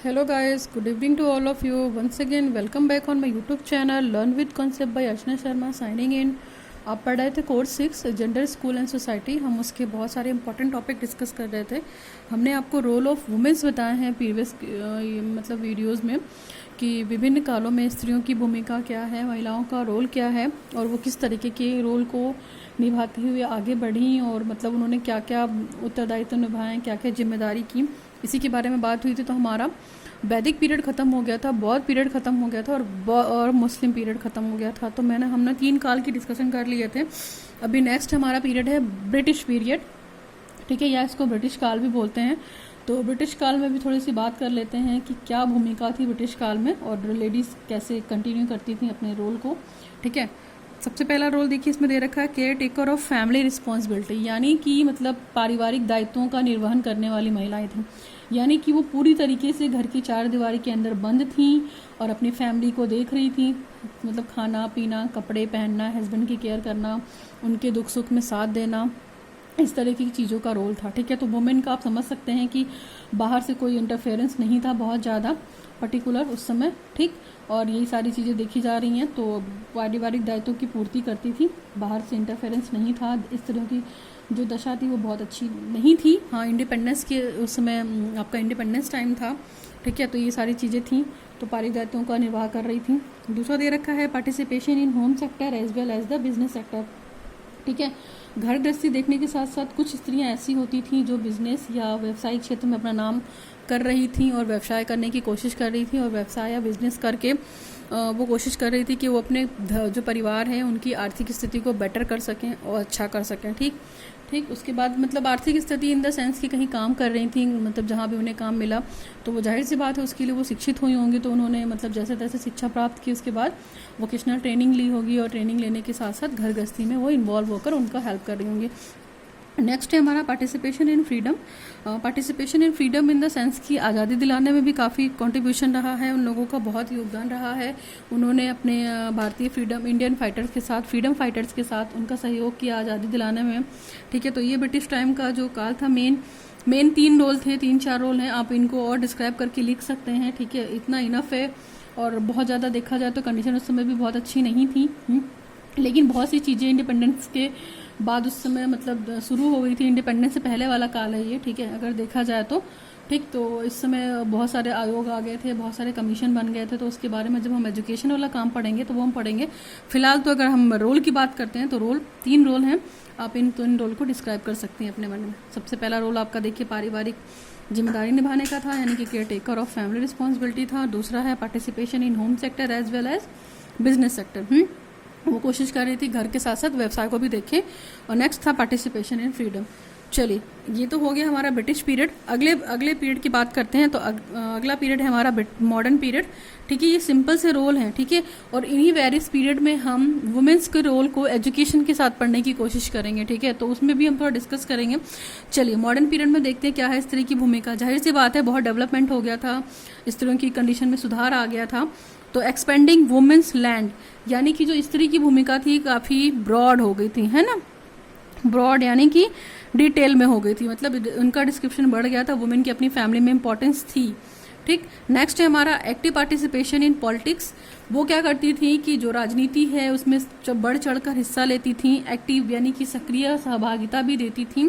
Hello guys, good evening to all of you. Once again, welcome back on my YouTube channel Learn with Concept by Archana Sharma signing in. आप पढ़ रहे थे course 6 gender school and society. हम उसके बहुत सारे important topic discuss कर रहे थे। हमने आपको रोल ऑफ वुमेन्स बताए हैं प्रीवियस मतलब वीडियोस में कि विभिन्न कालों में स्त्रियों की भूमिका क्या है, महिलाओं का रोल क्या है और वो किस तरीके के रोल को निभाते हुए आगे बढ़ी और मतलब उन्होंने क्या क्या उत्तरदायित्व निभाए, क्या क्या जिम्मेदारी की, इसी के बारे में बात हुई थी। तो हमारा वैदिक पीरियड ख़त्म हो गया था, बौद्ध पीरियड ख़त्म हो गया था और मुस्लिम पीरियड ख़त्म हो गया था। तो हमने 3 काल की डिस्कशन कर लिए थे। अभी नेक्स्ट हमारा पीरियड है ब्रिटिश पीरियड, ठीक है, या इसको ब्रिटिश काल भी बोलते हैं। तो ब्रिटिश काल में भी थोड़ी सी बात कर लेते हैं कि क्या भूमिका थी ब्रिटिश काल में और लेडीज़ कैसे कंटिन्यू करती थी अपने रोल को, ठीक है। सबसे पहला रोल देखिए इसमें दे रखा है care taker of family responsibility, यानी कि मतलब पारिवारिक दायित्वों का निर्वहन करने वाली महिलाएं थीं। यानी कि वो पूरी तरीके से घर की 4 दीवारी के अंदर बंद थीं और अपनी फैमिली को देख रही थी, मतलब खाना पीना, कपड़े पहनना, हस्बैंड की केयर करना, उनके दुख सुख में साथ देना, इस तरह की चीज़ों का रोल था, ठीक है। तो वुमेन का आप समझ सकते हैं कि बाहर से कोई इंटरफेरेंस नहीं था बहुत ज़्यादा पर्टिकुलर उस समय, ठीक। और यही सारी चीज़ें देखी जा रही हैं। तो पारिवारिक दायित्वों की पूर्ति करती थी, बाहर से इंटरफेरेंस नहीं था। इस तरह की जो दशा थी वो बहुत अच्छी नहीं थी। हाँ, इंडिपेंडेंस के उस समय आपका इंडिपेंडेंस टाइम था, ठीक है। तो ये सारी चीज़ें थी, तो पारिवारिक दायित्वों का निर्वाह कर रही थी। दूसरा दे रखा है participation in home sector as well as the business sector, ठीक है। घर गृहस्थी देखने के साथ साथ कुछ स्त्रियां ऐसी होती थीं जो बिजनेस या व्यवसायिक क्षेत्र में अपना नाम कर रही थी और व्यवसाय करने की कोशिश कर रही थी और व्यवसाय या बिजनेस करके वो कोशिश कर रही थी कि वो अपने जो परिवार है उनकी आर्थिक स्थिति को बेटर कर सकें और अच्छा कर सकें, ठीक ठीक। उसके बाद मतलब आर्थिक स्थिति इन द सेंस कि कहीं काम कर रही थी, मतलब जहाँ भी उन्हें काम मिला तो वो जाहिर सी बात है उसके लिए वो शिक्षित हुई होंगी, तो उन्होंने मतलब जैसे तैसे शिक्षा प्राप्त की, उसके बाद वोकेशनल ट्रेनिंग ली होगी और ट्रेनिंग लेने के साथ साथ घर गृहस्थी में वो इन्वॉल्व होकर उनका हेल्प कर रही होंगी। नेक्स्ट है हमारा participation in freedom. Participation in freedom in the sense की आज़ादी दिलाने में भी काफ़ी कंट्रीब्यूशन रहा है, उन लोगों का बहुत योगदान रहा है। उन्होंने अपने भारतीय फ्रीडम इंडियन फाइटर्स के साथ, फ्रीडम फाइटर्स के साथ उनका सहयोग किया आज़ादी दिलाने में, ठीक है। तो ये ब्रिटिश टाइम का जो काल था, मेन 3 रोल थे, 3-4 रोल हैं, आप इनको और डिस्क्राइब करके लिख सकते हैं, ठीक है। इतना इनफ है। और बहुत ज़्यादा देखा जाए तो कंडीशन उस समय भी बहुत अच्छी नहीं थी, लेकिन बहुत सी चीज़ें इंडिपेंडेंस के बाद उस समय मतलब शुरू हो गई थी। इंडिपेंडेंस से पहले वाला काल है ये, ठीक है, अगर देखा जाए तो, ठीक। तो इस समय बहुत सारे आयोग आ गए थे, बहुत सारे कमीशन बन गए थे, तो उसके बारे में जब हम एजुकेशन वाला काम पढ़ेंगे तो वो हम पढ़ेंगे। फिलहाल तो अगर हम रोल की बात करते हैं तो 3 रोल हैं, आप इन रोल को डिस्क्राइब कर सकते हैं अपने मन में। सबसे पहला रोल आपका देखिए पारिवारिक जिम्मेदारी निभाने का था, यानी कि caretaker of family responsibility था। दूसरा है participation in home sector as well as business sector, वो कोशिश कर रही थी घर के साथ साथ व्यवसाय को भी देखें। और नेक्स्ट था पार्टिसिपेशन इन फ्रीडम। चलिए, ये तो हो गया हमारा ब्रिटिश पीरियड। अगले पीरियड की बात करते हैं तो अगला पीरियड है हमारा मॉडर्न पीरियड, ठीक है। ये सिंपल से रोल हैं, ठीक है। और इन्हीं वेरियस पीरियड में हम वुमेन्स के रोल को एजुकेशन के साथ पढ़ने की कोशिश करेंगे, ठीक है। तो उसमें भी हम थोड़ा डिस्कस करेंगे। चलिए, मॉडर्न पीरियड में देखते हैं क्या है स्त्री की भूमिका। जाहिर सी बात है बहुत डेवलपमेंट हो गया था, स्त्रियों की कंडीशन में सुधार आ गया था। तो एक्सपेंडिंग वुमेन्स लैंड, यानी कि जो स्त्री की भूमिका थी काफ़ी ब्रॉड हो गई थी, है ना। ब्रॉड यानी कि डिटेल में हो गई थी, मतलब उनका डिस्क्रिप्शन बढ़ गया था। वुमेन की अपनी फैमिली में इंपॉर्टेंस थी, ठीक। नेक्स्ट है हमारा एक्टिव पार्टिसिपेशन इन पॉलिटिक्स। वो क्या करती थी कि जो राजनीति है उसमें बढ़ चढ़कर हिस्सा लेती थी। एक्टिव यानी कि सक्रिय सहभागिता भी देती थी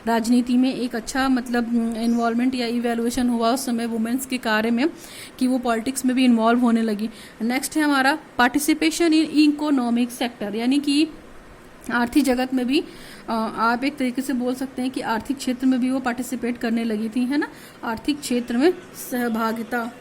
राजनीति में। एक अच्छा मतलब इन्वॉल्वमेंट या इवेल्युएशन हुआ उस समय वुमेन्स के कार्य में कि वो पॉलिटिक्स में भी इन्वॉल्व होने लगी। नेक्स्ट है हमारा पार्टिसिपेशन इन इकोनॉमिक सेक्टर, यानी कि आर्थिक जगत में भी आप एक तरीके से बोल सकते हैं कि आर्थिक क्षेत्र में भी वो पार्टिसिपेट करने लगी थी, है ना, आर्थिक क्षेत्र में सहभागिता।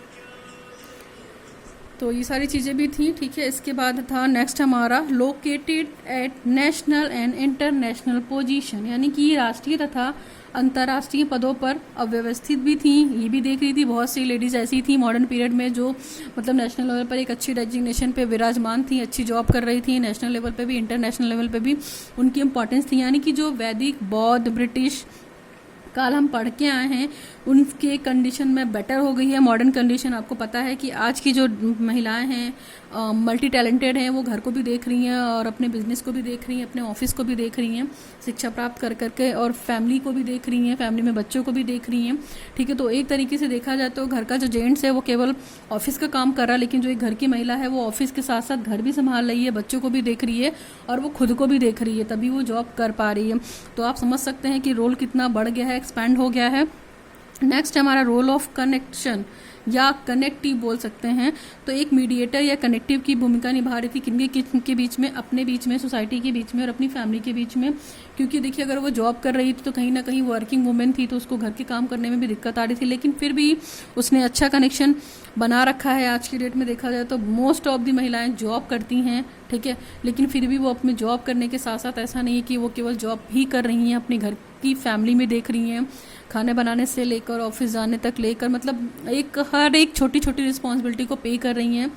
तो ये सारी चीज़ें भी थी, ठीक है। इसके बाद था नेक्स्ट हमारा located at national and international position, यानी कि राष्ट्रीय तथा अंतर्राष्ट्रीय पदों पर अव्यवस्थित भी थी। ये भी देख रही थी बहुत सी लेडीज़ ऐसी थी मॉडर्न पीरियड में जो मतलब नेशनल लेवल पर एक अच्छी डेजिग्नेशन पे विराजमान थी, अच्छी जॉब कर रही थी, नेशनल लेवल पे भी इंटरनेशनल लेवल पे भी उनकी इंपॉर्टेंस थी। यानी कि जो वैदिक, बौद्ध, ब्रिटिश काल हम पढ़ के आए हैं उनके कंडीशन में बेटर हो गई है। मॉडर्न कंडीशन, आपको पता है कि आज की जो महिलाएं हैं मल्टी टैलेंटेड हैं, वो घर को भी देख रही हैं और अपने बिजनेस को भी देख रही हैं, अपने ऑफिस को भी देख रही हैं शिक्षा प्राप्त कर करके, और फैमिली को भी देख रही हैं, फैमिली में बच्चों को भी देख रही हैं। ठीक है, तो एक तरीके से देखा जाए तो घर का जो जेंट्स है वो केवल ऑफिस का काम कर रहा है, लेकिन जो एक घर की महिला है वो ऑफिस के साथ साथ घर भी संभाल रही है, बच्चों को भी देख रही है और वो खुद को भी देख रही है, तभी वो जॉब कर पा रही है। तो आप समझ सकते हैं कि रोल कितना बढ़ गया है, एक्सपैंड हो गया है। नेक्स्ट हमारा रोल ऑफ कनेक्शन या कनेक्टिव बोल सकते हैं। तो एक मीडिएटर या कनेक्टिव की भूमिका निभा रही थी किनके बीच में, अपने बीच में, सोसाइटी के बीच में और अपनी फैमिली के बीच में। क्योंकि देखिए अगर वो जॉब कर रही थी तो कहीं ना कहीं वर्किंग वुमेन थी, तो उसको घर के काम करने में भी दिक्कत आ रही थी, लेकिन फिर भी उसने अच्छा कनेक्शन बना रखा है। आज की डेट में देखा जाए तो मोस्ट ऑफ दी महिलाएं जॉब करती हैं, ठीक है, लेकिन फिर भी वो अपने जॉब करने के साथ साथ ऐसा नहीं है कि वो केवल जॉब ही कर रही हैं, अपने घर की फैमिली में देख रही हैं, खाने बनाने से लेकर ऑफिस जाने तक लेकर, मतलब हर एक छोटी छोटी रिस्पॉन्सिबिलिटी को पे कर रही हैं।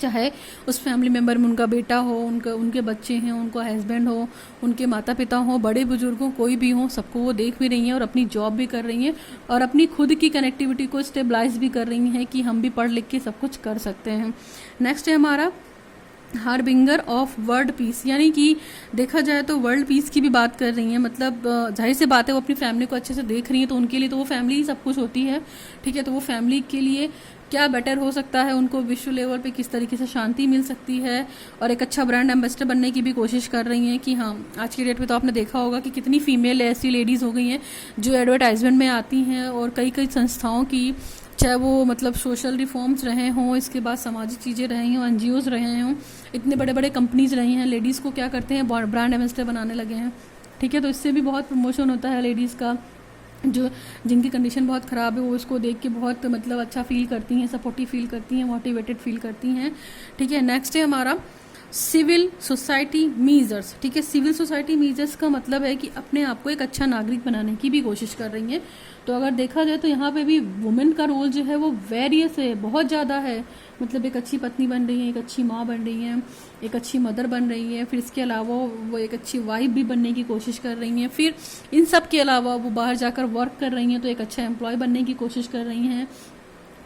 चाहे उस फैमिली मेम्बर में उनका बेटा हो, उनके बच्चे हैं, उनका हस्बैंड हो, उनके माता पिता हो, बड़े बुजुर्ग हो, कोई भी हो, सबको वो देख भी रही हैं और अपनी जॉब भी कर रही हैं और अपनी खुद की कनेक्टिविटी को स्टेबलाइज भी कर रही हैं कि हम भी पढ़ लिख के सब कुछ कर सकते हैं। नेक्स्ट है हमारा हार्बिंगर ऑफ वर्ल्ड पीस, यानी कि देखा जाए तो वर्ल्ड पीस की भी बात कर रही हैं। मतलब जाहिर सी बात है वो अपनी फैमिली को अच्छे से देख रही हैं, तो उनके लिए तो वो फैमिली ही सब कुछ होती है। ठीक है, तो वो फैमिली के लिए क्या बेटर हो सकता है, उनको विश्व लेवल पे किस तरीके से शांति मिल सकती है, और एक अच्छा ब्रांड एम्बेसडर बनने की भी कोशिश कर रही हैं। कि हाँ, आज की डेट में तो आपने देखा होगा कि कितनी फीमेल ऐसी लेडीज़ हो गई हैं जो एडवर्टाइजमेंट में आती हैं, और कई कई संस्थाओं की, चाहे वो मतलब सोशल रिफॉर्म्स रहे हों, इसके बाद सामाजिक चीज़ें रही हों, NGOs रहे हों, इतने बड़े बड़े कंपनीज रही हैं, लेडीज़ को क्या करते हैं ब्रांड एम्बेसडर बनाने लगे हैं। ठीक है, तो इससे भी बहुत प्रमोशन होता है लेडीज़ का, जो जिनकी कंडीशन बहुत ख़राब है वो इसको देख के बहुत मतलब अच्छा फील करती हैं, सपोर्टिव फील करती हैं, मोटिवेटेड फील करती हैं। ठीक है, नेक्स्ट है हमारा सिविल सोसाइटी मीजर्स। ठीक है, सिविल सोसाइटी मीजर्स का मतलब है कि अपने आप को एक अच्छा नागरिक बनाने की भी कोशिश कर रही हैं। तो अगर देखा जाए तो यहाँ पे भी वुमेन का रोल जो है वो वेरियस है, बहुत ज़्यादा है। मतलब एक अच्छी पत्नी बन रही है, एक अच्छी माँ बन रही हैं, एक अच्छी मदर बन रही है, फिर इसके अलावा वो एक अच्छी वाइफ भी बनने की कोशिश कर रही हैं, फिर इन सब के अलावा वो बाहर जाकर वर्क कर रही हैं, तो एक अच्छा एम्प्लॉय बनने की कोशिश कर रही हैं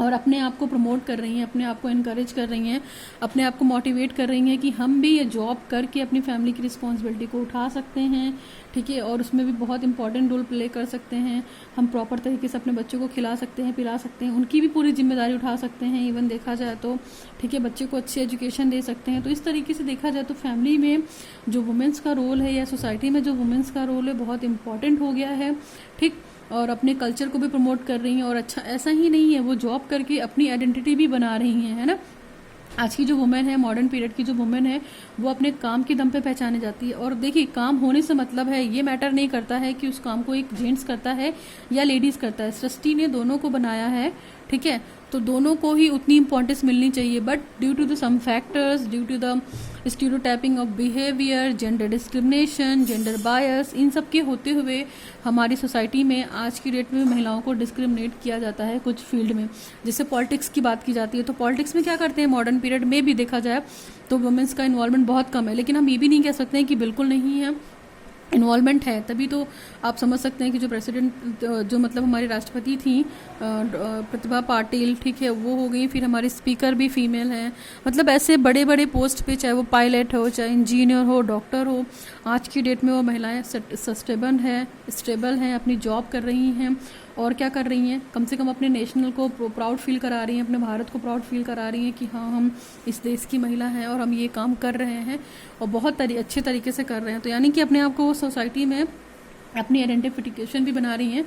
और अपने आप को प्रमोट कर रही हैं, अपने आप को इनकरेज कर रही हैं, अपने आप को मोटिवेट कर रही हैं कि हम भी ये जॉब करके अपनी फैमिली की रिस्पॉन्सिबिलिटी को उठा सकते हैं। ठीक है, और उसमें भी बहुत इंपॉर्टेंट रोल प्ले कर सकते हैं। हम प्रॉपर तरीके से अपने बच्चों को खिला सकते हैं, पिला सकते हैं, उनकी भी पूरी जिम्मेदारी उठा सकते हैं, इवन देखा जाए तो। ठीक है, बच्चे को अच्छी एजुकेशन दे सकते हैं। तो इस तरीके से देखा जाए तो फैमिली में जो वुमेंस का रोल है या सोसाइटी में जो वुमेंस का रोल है बहुत इंपॉर्टेंट हो गया है। ठीक, और अपने कल्चर को भी प्रमोट कर रही हैं, और अच्छा ऐसा ही नहीं है, वो जॉब करके अपनी आइडेंटिटी भी बना रही हैं, है ना। आज की जो वुमेन है, मॉडर्न पीरियड की जो वुमेन है, वो अपने काम के दम पे पहचाने जाती है। और देखिए, काम होने से मतलब है, ये मैटर नहीं करता है कि उस काम को एक जेंट्स करता है या लेडीज़ करता है, सृष्टि ने दोनों को बनाया है। ठीक है, तो दोनों को ही उतनी इंपॉर्टेंस मिलनी चाहिए, but due to the some factors, due to the stereotyping of behaviour, gender discrimination, gender bias, इन सब के होते हुए हमारी सोसाइटी में आज की डेट में महिलाओं को डिस्क्रिमिनेट किया जाता है कुछ फील्ड में। जैसे पॉलिटिक्स की बात की जाती है, तो पॉलिटिक्स में क्या करते हैं, मॉडर्न पीरियड में भी देखा जाए तो वुमेंस का इन्वॉल्वमेंट बहुत कम है, लेकिन हम ये भी नहीं कह सकते हैं कि बिल्कुल नहीं है, इन्वॉल्वमेंट है। तभी तो आप समझ सकते हैं कि जो प्रेसिडेंट, जो मतलब हमारी राष्ट्रपति थी प्रतिभा पाटिल, ठीक है, वो हो गई। फिर हमारी स्पीकर भी फीमेल हैं। मतलब ऐसे बड़े बड़े पोस्ट पे, चाहे वो पायलट हो, चाहे इंजीनियर हो, डॉक्टर हो, आज की डेट में वो महिलाएं स्टेबल हैं, अपनी जॉब कर रही हैं, और क्या कर रही हैं, कम से कम अपने नेशनल को प्राउड फील करा रही हैं, अपने भारत को प्राउड फील करा रही हैं कि हाँ, हम इस देश की महिला हैं और हम ये काम कर रहे हैं, और बहुत अच्छे तरीके से कर रहे हैं। तो यानी कि अपने आप को वो सोसाइटी में अपनी आइडेंटिफिकेशन भी बना रही हैं।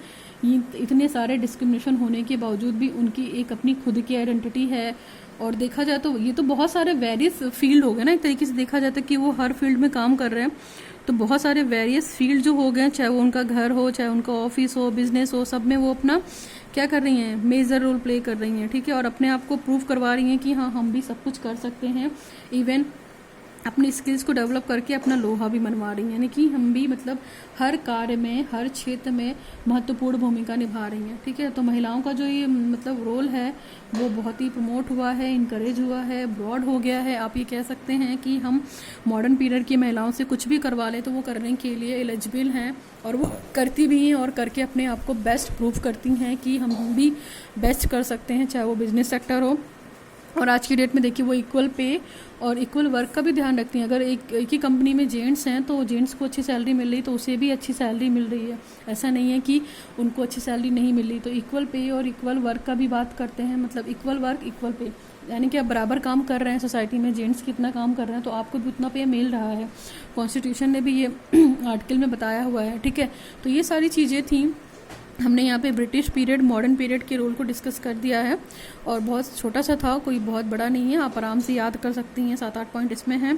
इतने सारे डिस्क्रिमिनेशन होने के बावजूद भी उनकी एक अपनी खुद की आइडेंटिटी है। और देखा जाए तो ये तो बहुत सारे वेरियस फील्ड हो गए ना, एक तरीके से देखा जाता है कि वो हर फील्ड में काम कर रहे हैं। तो बहुत सारे वेरियस फील्ड जो हो गए, चाहे वो उनका घर हो, चाहे उनका ऑफिस हो, बिजनेस हो, सब में वो अपना क्या कर रही हैं, मेजर रोल प्ले कर रही हैं। ठीक है, और अपने आप को प्रूव करवा रही हैं कि हाँ, हम भी सब कुछ कर सकते हैं। इवन अपनी स्किल्स को डेवलप करके अपना लोहा भी मनवा रही हैं, यानी कि हम भी मतलब हर कार्य में, हर क्षेत्र में महत्वपूर्ण भूमिका निभा रही हैं। ठीक है, तो महिलाओं का जो ये मतलब रोल है वो बहुत ही प्रमोट हुआ है, इनकरेज हुआ है, ब्रॉड हो गया है। आप ये कह सकते हैं कि हम मॉडर्न पीरियड की महिलाओं से कुछ भी करवा लें तो वो करने के लिए एलिजिबल हैं, और वो करती भी हैं, और करके अपने आप को बेस्ट प्रूव करती हैं कि हम भी बेस्ट कर सकते हैं, चाहे वो बिजनेस सेक्टर हो। और आज की डेट में देखिए वो इक्वल पे और इक्वल वर्क का भी ध्यान रखती हैं। अगर एक ही कंपनी में जेंट्स हैं तो जेंट्स को अच्छी सैलरी मिल रही तो उसे भी अच्छी सैलरी मिल रही है, ऐसा नहीं है कि उनको अच्छी सैलरी नहीं मिल रही। तो इक्वल पे और इक्वल वर्क का भी बात करते हैं, मतलब इक्वल वर्क इक्वल पे, यानी कि आप बराबर काम कर रहे हैं सोसाइटी में, जेंट्स कितना काम कर रहे हैं तो आपको भी उतना पे मिल रहा है। कॉन्स्टिट्यूशन ने भी ये आर्टिकल में बताया हुआ है। ठीक है, तो ये सारी चीज़ें थी। हमने यहाँ पे ब्रिटिश पीरियड, मॉडर्न पीरियड के रोल को डिस्कस कर दिया है, और बहुत छोटा सा था, कोई बहुत बड़ा नहीं है, आप आराम से याद कर सकती हैं। 7-8 पॉइंट इसमें हैं,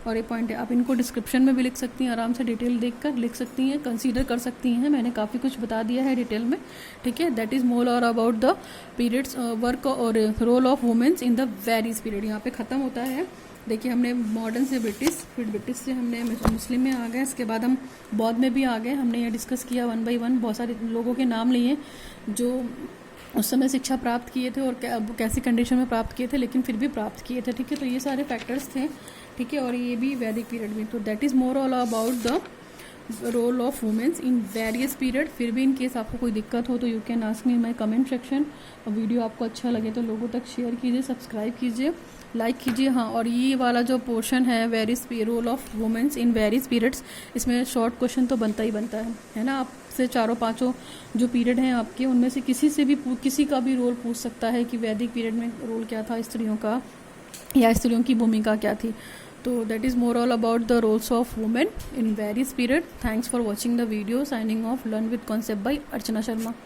और ये पॉइंट आप इनको डिस्क्रिप्शन में भी लिख सकती हैं, आराम से डिटेल देखकर लिख सकती हैं, कंसीडर कर सकती हैं। मैंने काफ़ी कुछ बता दिया है डिटेल में। ठीक है, दैट इज़ मोर और अबाउट द पीरियड्स वर्क और role of womens in the various period. यहाँ पे ख़त्म होता है। देखिए हमने मॉडर्न से ब्रिटिश, फिर ब्रिटिश से हमने मुस्लिम में आ गए, इसके बाद हम बौद्ध में भी आ गए। हमने ये डिस्कस किया 1 बाय 1, बहुत सारे लोगों के नाम लिए जो उस समय शिक्षा प्राप्त किए थे और कैसी कंडीशन में प्राप्त किए थे, लेकिन फिर भी प्राप्त किए थे। ठीक है, तो ये सारे फैक्टर्स थे। ठीक है, और ये भी वैदिक पीरियड में। तो that is more all about the role of womens in various period. फिर भी इन केस आपको कोई दिक्कत हो तो you can ask me in my comment section. और वीडियो आपको अच्छा लगे तो लोगों तक शेयर कीजिए, सब्सक्राइब कीजिए, लाइक कीजिए। हाँ, और ये वाला जो पोर्शन है various role of womens in various periods, इसमें शॉर्ट क्वेश्चन तो बनता ही बनता है ना। आपसे 4-5 जो पीरियड हैं आपके, उनमें से किसी का भी रोल पूछ सकता है कि वैदिक पीरियड में रोल क्या था स्त्रियों का, या स्त्रियों की भूमिका क्या थी। तो that is more all about the roles of women in various period. Thanks for watching the video. Signing off. Learn with concept by Archana Sharma.